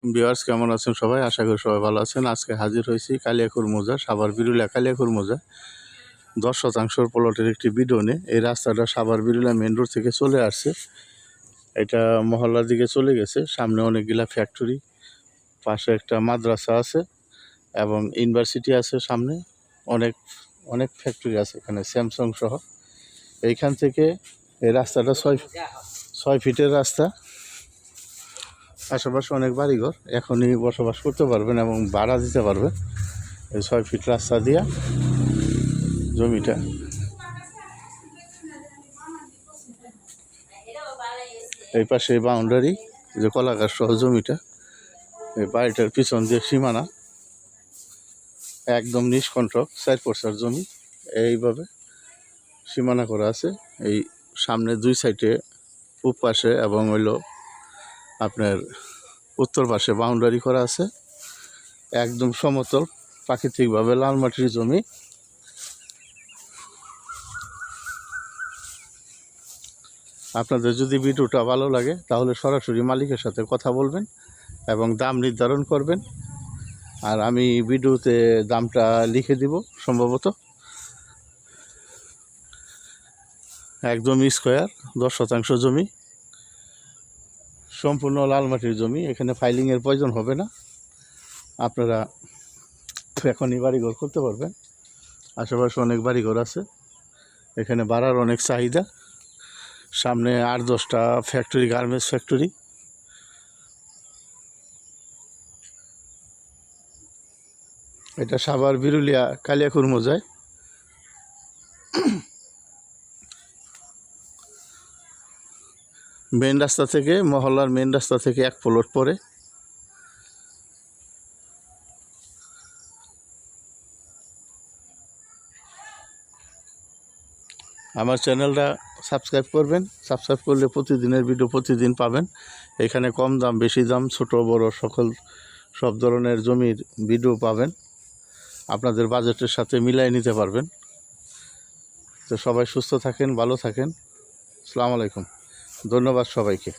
Viewers কেমন আছেন সবাই? আশা করি সবাই ভালো আছেন। আজকে হাজির হয়েছি কালিয়াকৈর মৌজা, সাভার বিরুলিয়া কালিয়াকৈর মৌজা 10% প্লটের একটি ভিডিও নিয়ে। এই রাস্তাটা সাভার বিরুলিয়া মেন রোড থেকে চলে আসছে, এটা মহল্লার দিকে চলে গেছে। সামনে অনেকগুলা ফ্যাক্টরি, পাশে একটা মাদ্রাসা আছে এবং ইউনিভার্সিটি আছে। সামনে অনেক অনেক ফ্যাক্টরি আছে এখানে, স্যামসাং সহ। এইখান থেকে এই রাস্তাটা 6 ফিটের রাস্তা। আশেপাশে অনেক বাড়িঘর, এখনই বসবাস করতে পারবেন এবং ভাড়া দিতে পারবেন। এই 6 ফিট রাস্তা দিয়া জমিটা। এই পাশে বাউন্ডারি, যে কলাগাছ সহ জমিটা, এই বাড়িটার পিছন দিয়ে সীমানা, একদম নিষ্কণ্টক 4 জমি। এইভাবে সীমানা করা আছে। এই সামনে 2 সাইডে পূব পাশে এবং হইলো আপনার উত্তর পাশে বাউন্ডারি করা আছে। একদম সমতল প্রাকৃতিকভাবে লাল মাটির জমি। আপনাদের যদি ভিডিওটা ভালো লাগে তাহলে সরাসরি মালিকের সাথে কথা বলবেন এবং দাম নির্ধারণ করবেন। আর আমি ভিডিওতে দামটা লিখে দিব। সম্ভবত একদম স্কোয়ার 10% জমি, সম্পূর্ণ লাল মাটির জমি। এখানে ফাইলিংয়ের প্রয়োজন হবে না, আপনারা এখনই বাড়িঘর করতে পারবেন। আশেপাশে অনেক বাড়িঘর আছে, এখানে ভাড়ার অনেক চাহিদা। সামনে 8-10টা ফ্যাক্টরি, গার্মেন্টস ফ্যাক্টরি। এটা সাভার বিরুলিয়া কালিয়াকৈর মৌজায়। মেন রাস্তা থেকে, মহল্লার মেন রাস্তা থেকে 1 প্লট পরে। আমার চ্যানেলটা সাবস্ক্রাইব করবেন। সাবস্ক্রাইব করলে প্রতিদিনের ভিডিও প্রতিদিন পাবেন। এখানে কম দাম, বেশি দাম, ছোট বড় সব ধরনের জমির ভিডিও পাবেন। আপনাদের বাজেটের সাথে মিলাই নিতে পারবেন। তো সবাই সুস্থ থাকেন, ভালো থাকেন। আসসালামু আলাইকুম। ধন্যবাদ সবাইকে।